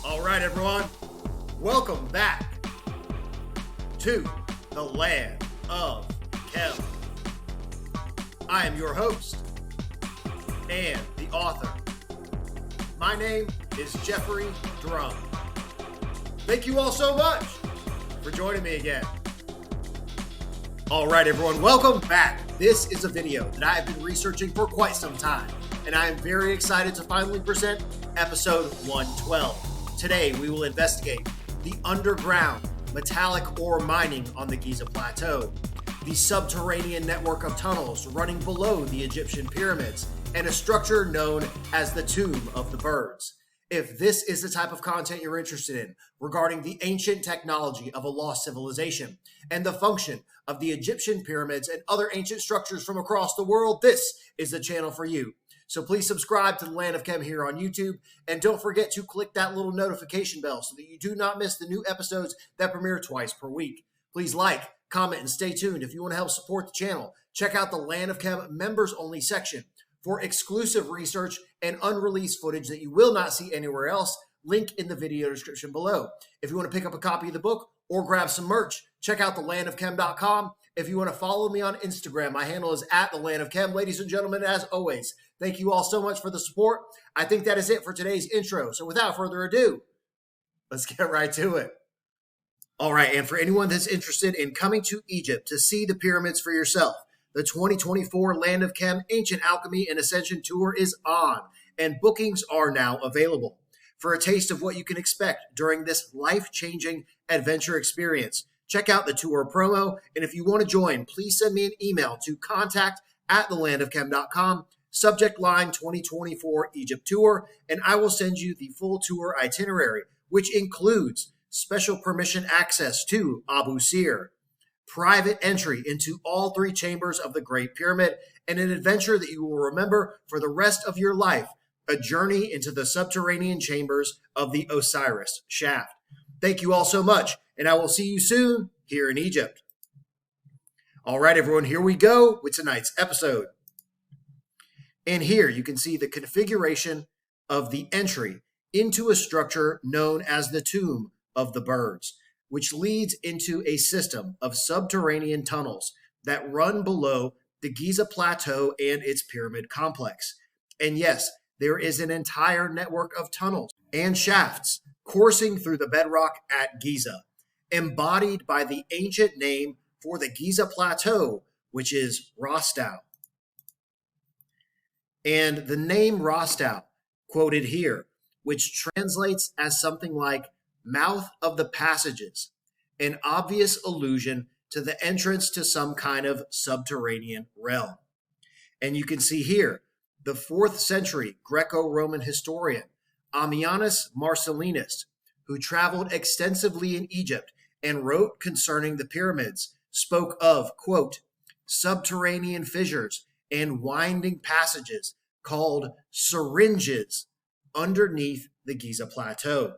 All right, everyone, welcome back to the land of Chem. I am your host and the author. My name is Jeffrey Drum. Thank you all so much for joining me again. All right, everyone, welcome back. This is a video that I have been researching for quite some time, and I am very excited to finally present episode 112. Today, we will investigate the underground metallic ore mining on the Giza plateau, the subterranean network of tunnels running below the Egyptian pyramids, and a structure known as the Tomb of the Birds. If this is the type of content you're interested in regarding the ancient technology of a lost civilization and the function of the Egyptian pyramids and other ancient structures from across the world, this is the channel for you. So please subscribe to the Land of Chem here on YouTube, and don't forget to click that little notification bell so that you do not miss the new episodes that premiere twice per week. Please like, comment, and stay tuned. If you want to help support the channel, check out the Land of Chem members only section for exclusive research and unreleased footage that you will not see anywhere else. Link in the video description below. If you want to pick up a copy of the book or grab some merch, check out thelandofchem.com. If you want to follow me on Instagram, my handle is @thelandofchem. Ladies and gentlemen, as always, thank you all so much for the support. I think that is it for today's intro. So without further ado, let's get right to it. All right, and for anyone that's interested in coming to Egypt to see the pyramids for yourself, the 2024 Land of Chem Ancient Alchemy and Ascension Tour is on, and bookings are now available. For a taste of what you can expect during this life-changing adventure experience, check out the tour promo, and if you want to join, please send me an email to contact@thelandofchem.com, subject line 2024 Egypt Tour, and I will send you the full tour itinerary, which includes special permission access to Abu Sir, private entry into all three chambers of the Great Pyramid, and an adventure that you will remember for the rest of your life, a journey into the subterranean chambers of the Osiris shaft. Thank you all so much, and I will see you soon here in Egypt. All right, everyone, here we go with tonight's episode. And here you can see the configuration of the entry into a structure known as the Tomb of the Birds, which leads into a system of subterranean tunnels that run below the Giza plateau and its pyramid complex. And yes, there is an entire network of tunnels and shafts coursing through the bedrock at Giza, embodied by the ancient name for the Giza plateau, which is Rostau. And the name Rostau, quoted here, which translates as something like mouth of the passages, an obvious allusion to the entrance to some kind of subterranean realm. And you can see here, the 4th century Greco-Roman historian, Ammianus Marcellinus, who traveled extensively in Egypt and wrote concerning the pyramids, spoke of, quote, subterranean fissures and winding passages called syringes underneath the Giza plateau.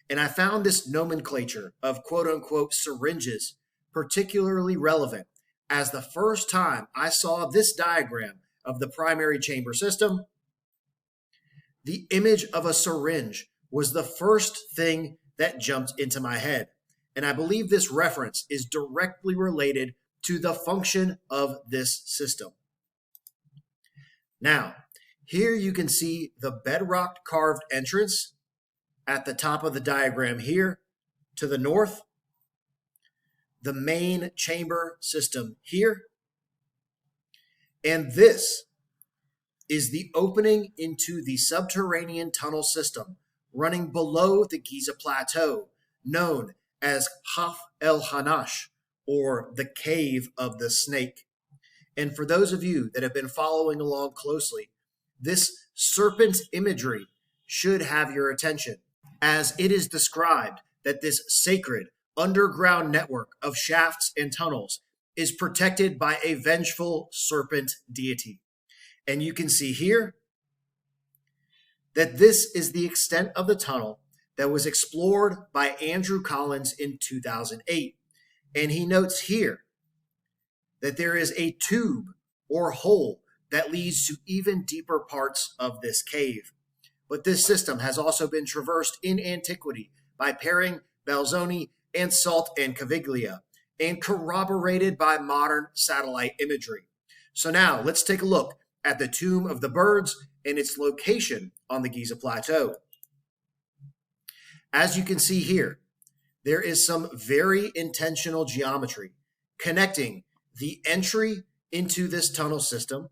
And I found this nomenclature of quote-unquote syringes particularly relevant, as the first time I saw this diagram of the primary chamber system, the image of a syringe was the first thing that jumped into my head. And I believe this reference is directly related to the function of this system. Now, here you can see the bedrock carved entrance at the top of the diagram here to the north, the main chamber system here, and this is the opening into the subterranean tunnel system running below the Giza plateau, known as Haf el Hanash, or the Cave of the Snake. And for those of you that have been following along closely, this serpent imagery should have your attention, as it is described that this sacred underground network of shafts and tunnels is protected by a vengeful serpent deity. And you can see here that this is the extent of the tunnel that was explored by Andrew Collins in 2008. And he notes here that there is a tube or hole that leads to even deeper parts of this cave, but this system has also been traversed in antiquity by Pering, Belzoni, and Salt and Caviglia, and corroborated by modern satellite imagery. So now let's take a look at the Tomb of the Birds and its location on the Giza Plateau. As you can see here, there is some very intentional geometry connecting the entry into this tunnel system,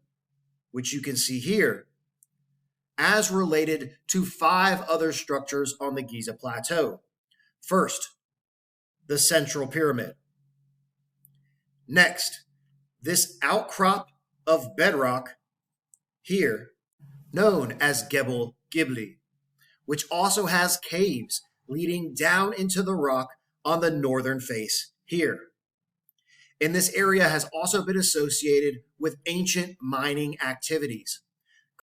which you can see here, as related to 5 other structures on the Giza Plateau. First, the Central Pyramid. Next, this outcrop of bedrock here, known as Gebel Gibli, which also has caves leading down into the rock on the northern face here. And this area has also been associated with ancient mining activities.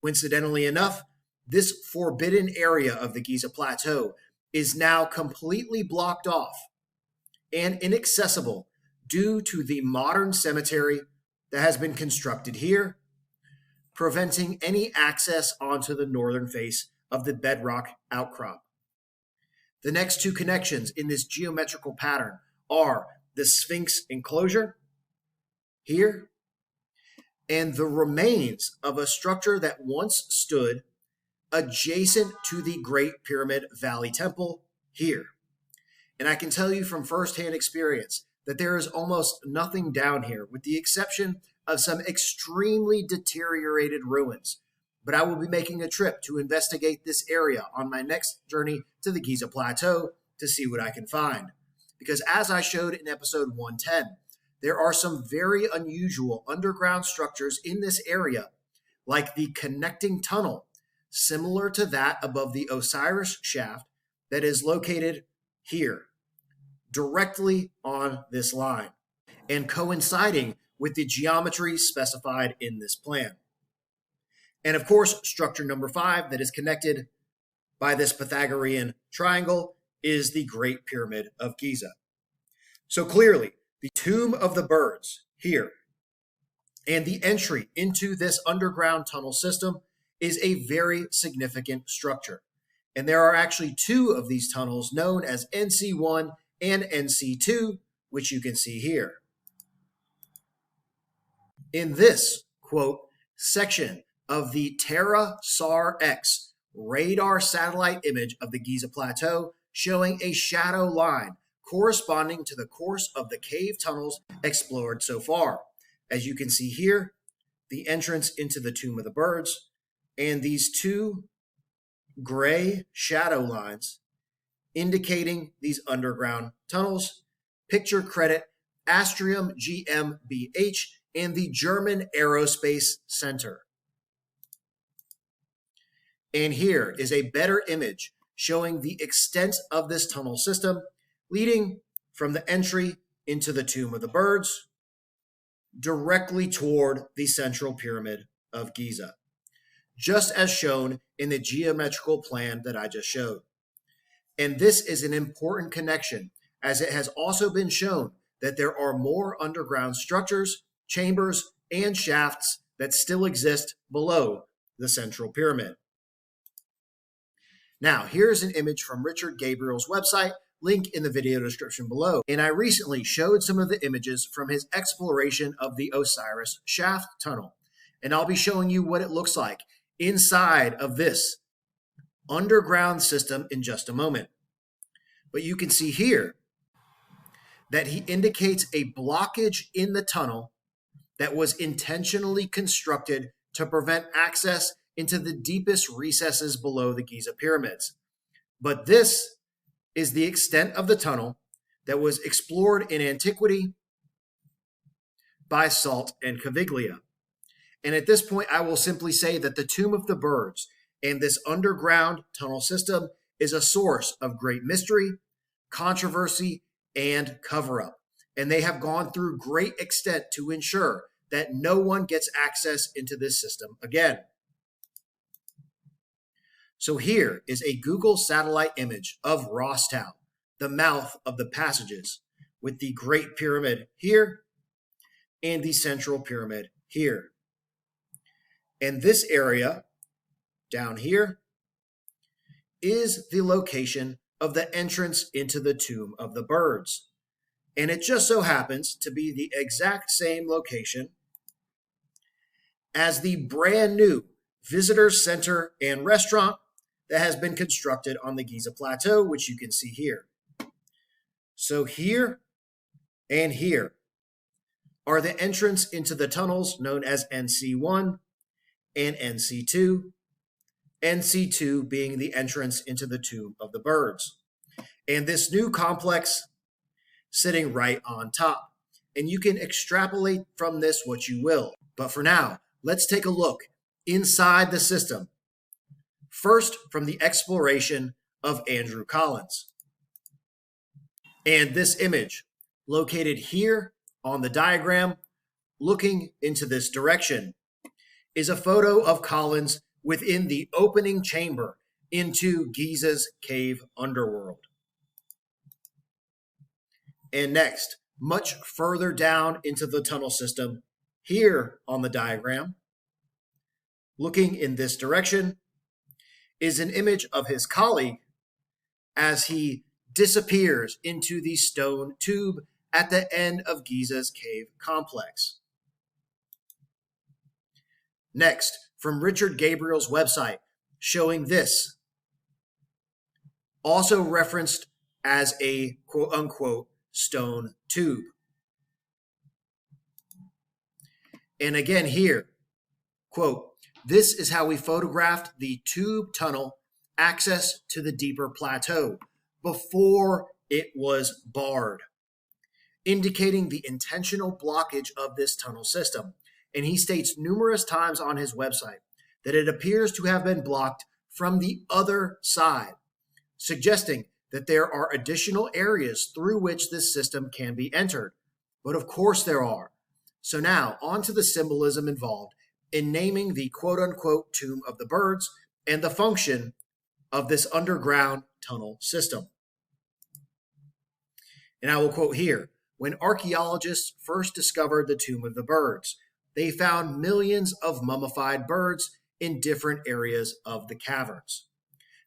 Coincidentally enough, this forbidden area of the Giza Plateau is now completely blocked off and inaccessible due to the modern cemetery that has been constructed here, preventing any access onto the northern face of the bedrock outcrop. The next 2 connections in this geometrical pattern are the Sphinx enclosure here and the remains of a structure that once stood adjacent to the Great Pyramid Valley Temple here. And I can tell you from firsthand experience that there is almost nothing down here with the exception of some extremely deteriorated ruins. But I will be making a trip to investigate this area on my next journey to the Giza Plateau to see what I can find. Because as I showed in episode 110, there are some very unusual underground structures in this area, like the connecting tunnel, similar to that above the Osiris shaft that is located here, directly on this line, and coinciding with the geometry specified in this plan. And of course, structure number 5 that is connected by this Pythagorean triangle is the Great Pyramid of Giza. So clearly, the Tomb of the Birds here and the entry into this underground tunnel system is a very significant structure. And there are actually 2 of these tunnels known as NC1 and NC2, which you can see here. In this, quote, section of the Terra-SAR-X radar satellite image of the Giza Plateau showing a shadow line corresponding to the course of the cave tunnels explored so far. As you can see here, the entrance into the Tomb of the Birds and these 2 gray shadow lines indicating these underground tunnels. Picture credit Astrium GmbH and the German Aerospace Center. And here is a better image showing the extent of this tunnel system leading from the entry into the Tomb of the Birds directly toward the Central Pyramid of Giza, just as shown in the geometrical plan that I just showed. And this is an important connection, as it has also been shown that there are more underground structures, chambers, and shafts that still exist below the Central Pyramid. Now, here's an image from Richard Gabriel's website, link in the video description below. And I recently showed some of the images from his exploration of the Osiris shaft tunnel. And I'll be showing you what it looks like inside of this underground system in just a moment. But you can see here that he indicates a blockage in the tunnel that was intentionally constructed to prevent access into the deepest recesses below the Giza pyramids. But this is the extent of the tunnel that was explored in antiquity by Salt and Caviglia. And at this point, I will simply say that the Tomb of the Birds and this underground tunnel system is a source of great mystery, controversy, and cover-up. And they have gone through great extent to ensure that no one gets access into this system again. So here is a Google satellite image of Rostow, the mouth of the passages, with the Great Pyramid here and the Central Pyramid here. And this area down here is the location of the entrance into the tomb of the birds. And it just so happens to be the exact same location as the brand new visitor center and restaurant that has been constructed on the Giza plateau, which you can see here. So here and here are the entrance into the tunnels known as NC1 and NC2, NC2 being the entrance into the tomb of the birds. And this new complex sitting right on top. And you can extrapolate from this what you will. But for now, let's take a look inside the system. First, from the exploration of Andrew Collins. And this image, located here on the diagram, looking into this direction, is a photo of Collins within the opening chamber into Giza's cave underworld. And next, much further down into the tunnel system, here on the diagram, looking in this direction, is an image of his colleague as he disappears into the stone tube at the end of Giza's cave complex. Next, from Richard Gabriel's website, showing this, also referenced as a quote-unquote stone tube. And again here, quote, "This is how we photographed the tube tunnel access to the deeper plateau before it was barred, indicating the intentional blockage of this tunnel system." And he states numerous times on his website that it appears to have been blocked from the other side, suggesting that there are additional areas through which this system can be entered. But of course there are. So now, on to the symbolism involved in naming the quote-unquote tomb of the birds and the function of this underground tunnel system. And I will quote here, "When archaeologists first discovered the tomb of the birds, they found millions of mummified birds in different areas of the caverns.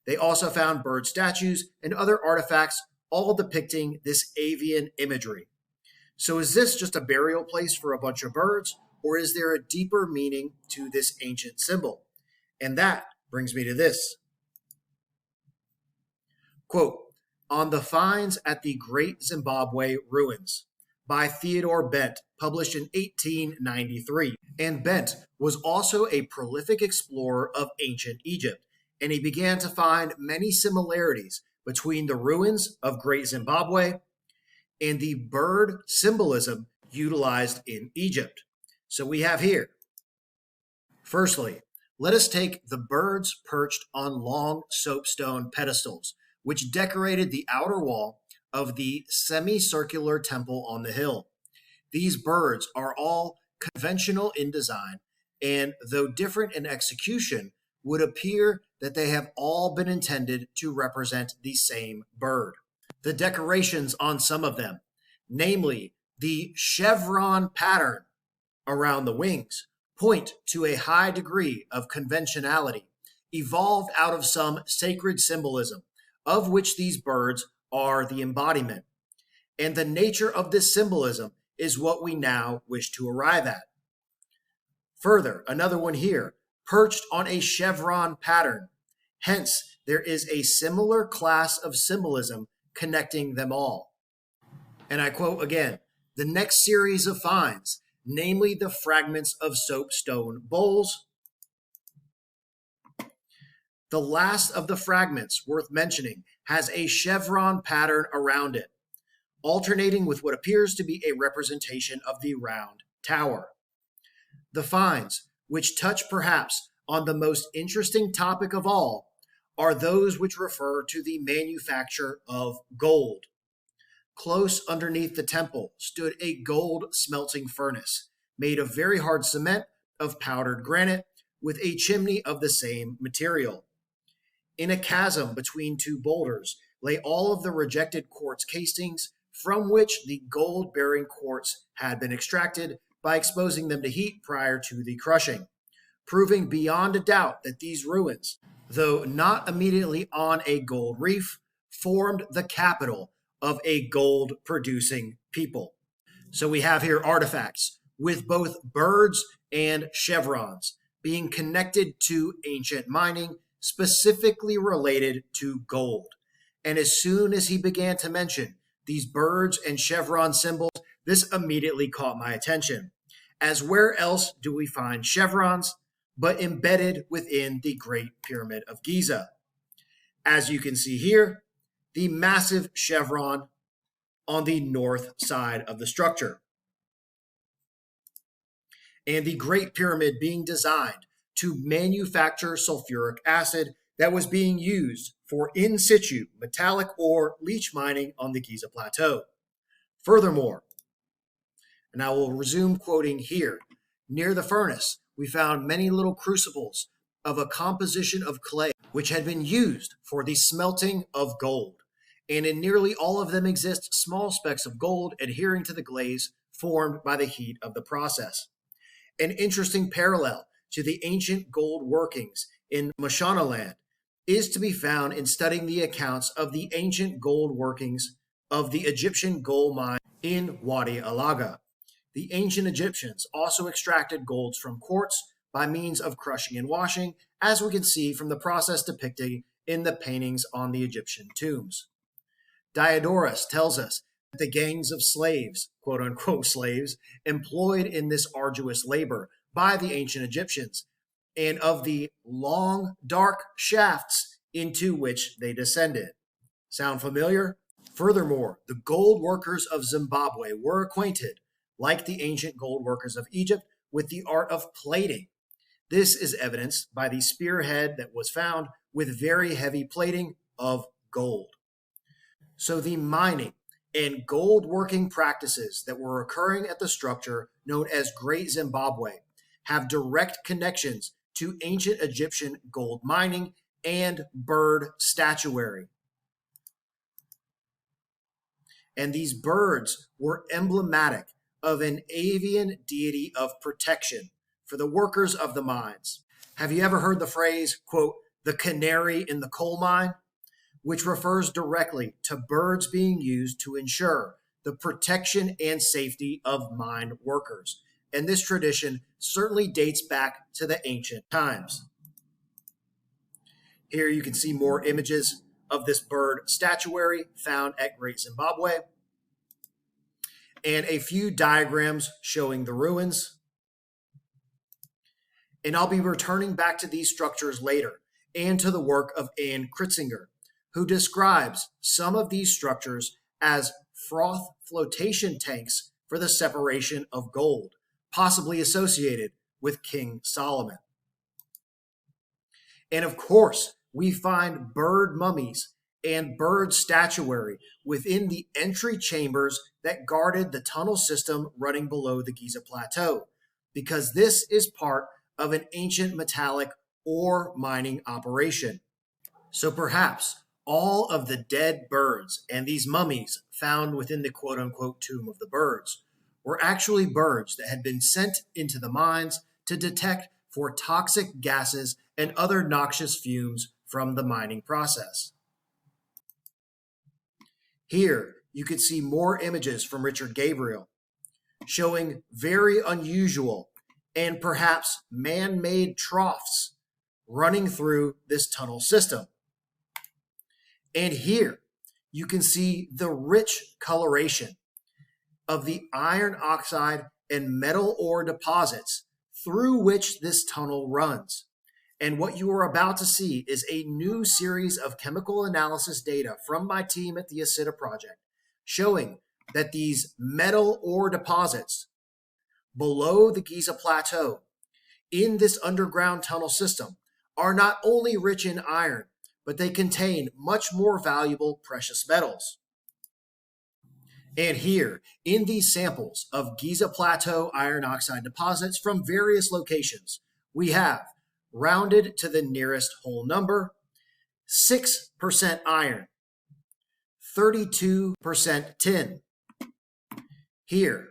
They also found bird statues and other artifacts, all depicting this avian imagery. So is this just a burial place for a bunch of birds, or is there a deeper meaning to this ancient symbol?" And that brings me to this. Quote, "On the finds at the Great Zimbabwe Ruins," by Theodore Bent, published in 1893. And Bent was also a prolific explorer of ancient Egypt, and he began to find many similarities between the ruins of Great Zimbabwe and the bird symbolism utilized in Egypt. So we have here, firstly, let us take the birds perched on long soapstone pedestals, which decorated the outer wall of the semicircular temple on the hill. These birds are all conventional in design, and though different in execution, would appear that they have all been intended to represent the same bird. The decorations on some of them, namely the chevron pattern around the wings, point to a high degree of conventionality, evolved out of some sacred symbolism, of which these birds are the embodiment. And the nature of this symbolism is what we now wish to arrive at. Further, another one here, perched on a chevron pattern. Hence, there is a similar class of symbolism connecting them all. And I quote again, "The next series of finds, namely the fragments of soapstone bowls, the last of the fragments worth mentioning has a chevron pattern around it, alternating with what appears to be a representation of the round tower. The finds, which touch perhaps on the most interesting topic of all, are those which refer to the manufacture of gold. Close underneath the temple stood a gold smelting furnace, made of very hard cement of powdered granite, with a chimney of the same material. In a chasm between two boulders lay all of the rejected quartz castings from which the gold-bearing quartz had been extracted by exposing them to heat prior to the crushing, proving beyond a doubt that these ruins though not immediately on a gold reef, formed the capital of a gold-producing people. So we have here artifacts with both birds and chevrons being connected to ancient mining, specifically related to gold. And as soon as he began to mention these birds and chevron symbols, this immediately caught my attention. As where else do we find chevrons but embedded within the Great Pyramid of Giza? As you can see here, the massive chevron on the north side of the structure. And the Great Pyramid being designed to manufacture sulfuric acid that was being used for in situ metallic ore leach mining on the Giza Plateau. Furthermore, and I will resume quoting here, near the furnace, we found many little crucibles of a composition of clay which had been used for the smelting of gold. And in nearly all of them exist small specks of gold adhering to the glaze formed by the heat of the process. An interesting parallel to the ancient gold workings in Mashonaland is to be found in studying the accounts of the ancient gold workings of the Egyptian gold mine in Wadi Alaga. The ancient Egyptians also extracted golds from quartz by means of crushing and washing, as we can see from the process depicted in the paintings on the Egyptian tombs. Diodorus tells us that the gangs of slaves, quote-unquote slaves, employed in this arduous labor by the ancient Egyptians, and of the long, dark shafts into which they descended. Sound familiar? Furthermore, the gold workers of Zimbabwe were acquainted, like the ancient gold workers of Egypt, with the art of plating. This is evidenced by the spearhead that was found with very heavy plating of gold. So the mining and gold working practices that were occurring at the structure known as Great Zimbabwe have direct connections to ancient Egyptian gold mining and bird statuary. And these birds were emblematic of an avian deity of protection for the workers of the mines. Have you ever heard the phrase, quote, the canary in the coal mine? Which refers directly to birds being used to ensure the protection and safety of mine workers. And this tradition certainly dates back to the ancient times. Here you can see more images of this bird statuary found at Great Zimbabwe, and a few diagrams showing the ruins. And I'll be returning back to these structures later and to the work of Ann Kritzinger, who describes some of these structures as froth flotation tanks for the separation of gold, possibly associated with King Solomon. And of course, we find bird mummies and bird statuary within the entry chambers that guarded the tunnel system running below the Giza Plateau, because this is part of an ancient metallic ore mining operation. So perhaps all of the dead birds and these mummies found within the quote-unquote tomb of the birds were actually birds that had been sent into the mines to detect for toxic gases and other noxious fumes from the mining process. Here, you could see more images from Richard Gabriel showing very unusual and perhaps man-made troughs running through this tunnel system. And here, you can see the rich coloration of the iron oxide and metal ore deposits through which this tunnel runs. And what you are about to see is a new series of chemical analysis data from my team at the Osireion project, showing that these metal ore deposits below the Giza Plateau in this underground tunnel system are not only rich in iron, but they contain much more valuable precious metals. And here, in these samples of Giza Plateau iron oxide deposits from various locations, we have, rounded to the nearest whole number, 6% iron, 32% tin. Here,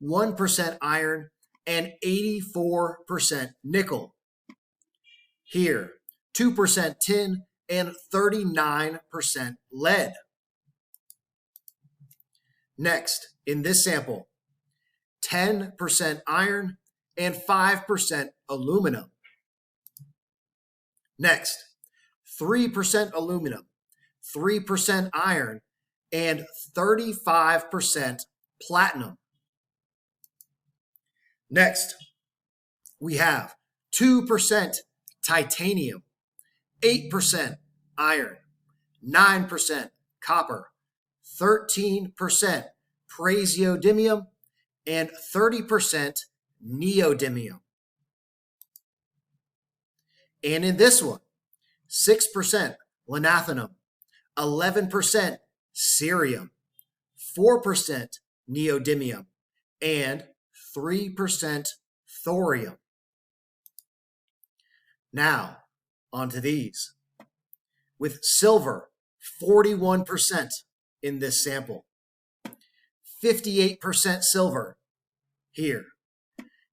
1% iron and 84% nickel. Here, 2% tin, and 39% lead. Next, in this sample, 10% iron and 5% aluminum. Next, 3% aluminum, 3% iron, and 35% platinum. Next, we have 2% titanium, 8% iron, 9% copper, 13% praseodymium, and 30% neodymium. And in this one, 6% lanthanum, 11% cerium, 4% neodymium, and 3% thorium. Now, onto these. With silver, 41% in this sample, 58% silver here,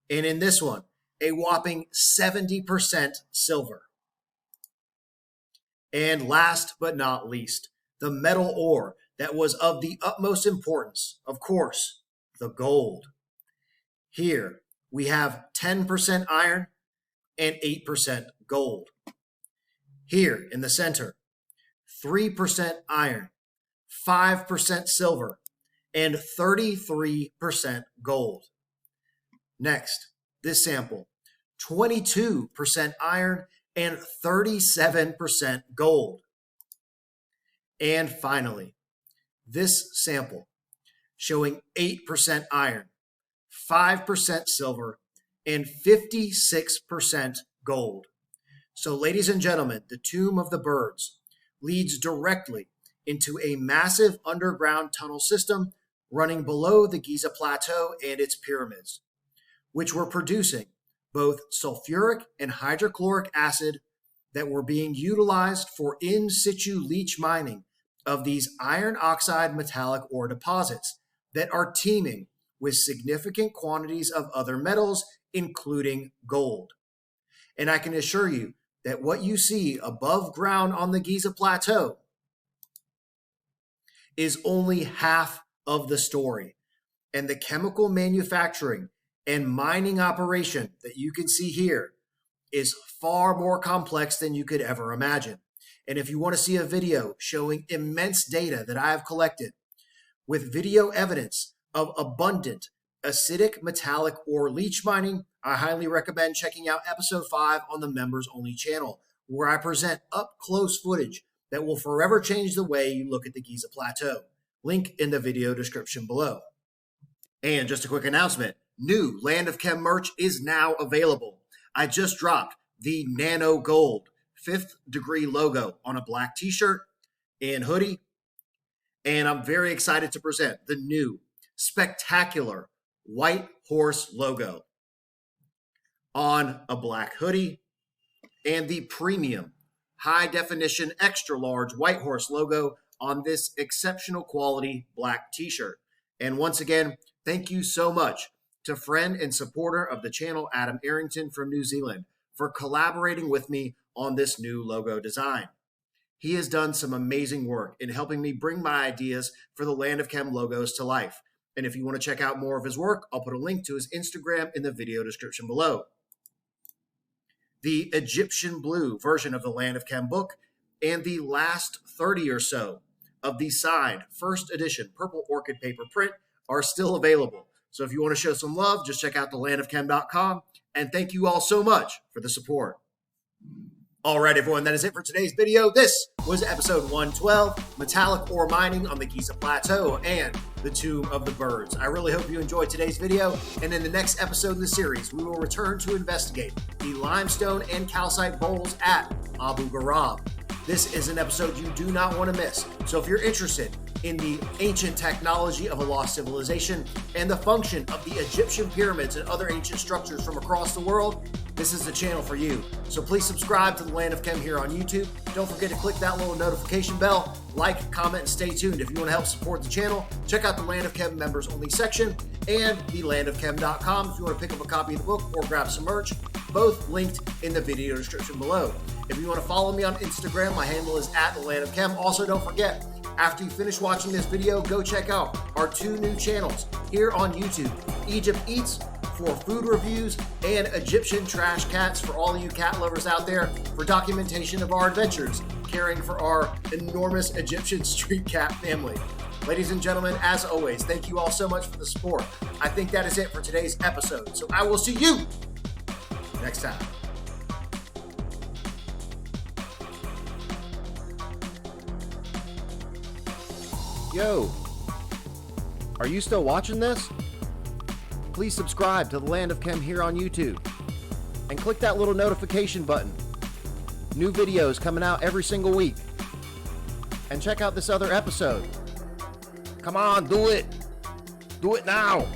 and in this one, a whopping 70% silver. And last but not least, the metal ore that was of the utmost importance, of course, the gold. Here, we have 10% iron and 8% gold. Here in the center, 3% iron, 5% silver, and 33% gold. Next, this sample, 22% iron and 37% gold. And finally, this sample showing 8% iron, 5% silver, and 56% gold. So, ladies and gentlemen, the Tomb of the Birds leads directly into a massive underground tunnel system running below the Giza plateau and its pyramids, which were producing both sulfuric and hydrochloric acid that were being utilized for in situ leach mining of these iron oxide metallic ore deposits that are teeming with significant quantities of other metals, including gold. And I can assure you that what you see above ground on the Giza plateau is only half of the story. And the chemical manufacturing and mining operation that you can see here is far more complex than you could ever imagine. And if you want to see a video showing immense data that I have collected with video evidence of abundant acidic metallic ore leach mining, I highly recommend checking out episode 5 on the members only channel, where I present up close footage that will forever change the way you look at the Giza plateau. Link in the video description below. And just a quick announcement, new Land of Chem merch is now available. I just dropped the Nano Gold 5th degree logo on a black t-shirt and hoodie, and I'm very excited to present the new spectacular White Horse logo on a black hoodie and the premium high definition extra large White Horse logo on this exceptional quality black t-shirt. And once again, thank you so much to friend and supporter of the channel, Adam Arrington from New Zealand, for collaborating with me on this new logo design. He has done some amazing work in helping me bring my ideas for the Land of Chem logos to life. And if you want to check out more of his work, I'll put a link to his Instagram in the video description below. The Egyptian blue version of the Land of Chem book and the last 30 or so of the signed first edition purple orchid paper print are still available. So if you want to show some love, just check out thelandofchem.com. And thank you all so much for the support. All right, everyone, that is it for today's video. This was episode 112, metallic ore mining on the Giza Plateau and the Tomb of the Birds. I really hope you enjoyed today's video, and in the next episode in the series, we will return to investigate the limestone and calcite bowls at Abu Gharaib. This is an episode you do not want to miss, so if you're interested in the ancient technology of a lost civilization and the function of the Egyptian pyramids and other ancient structures from across the world, this is the channel for you. So please subscribe to the Land of Chem here on YouTube. Don't forget to click that little notification bell, like, comment, and stay tuned. If you want to help support the channel, check out the Land of Chem members only section and the landofchem.com if you want to pick up a copy of the book or grab some merch. both linked in the video description below. If you want to follow me on Instagram, my handle is @thelandofchem. Also, don't forget, after you finish watching this video, go check out our 2 new channels here on YouTube. Egypt Eats for food reviews, and Egyptian Trash Cats for all of you cat lovers out there for documentation of our adventures, caring for our enormous Egyptian street cat family. Ladies and gentlemen, as always, thank you all so much for the support. I think that is it for today's episode, so I will see you next time. Yo, are you still watching this? Please subscribe to The Land of Chem here on YouTube and click that little notification button. New videos coming out every single week. And check out this other episode. Come on, do it. Do it now.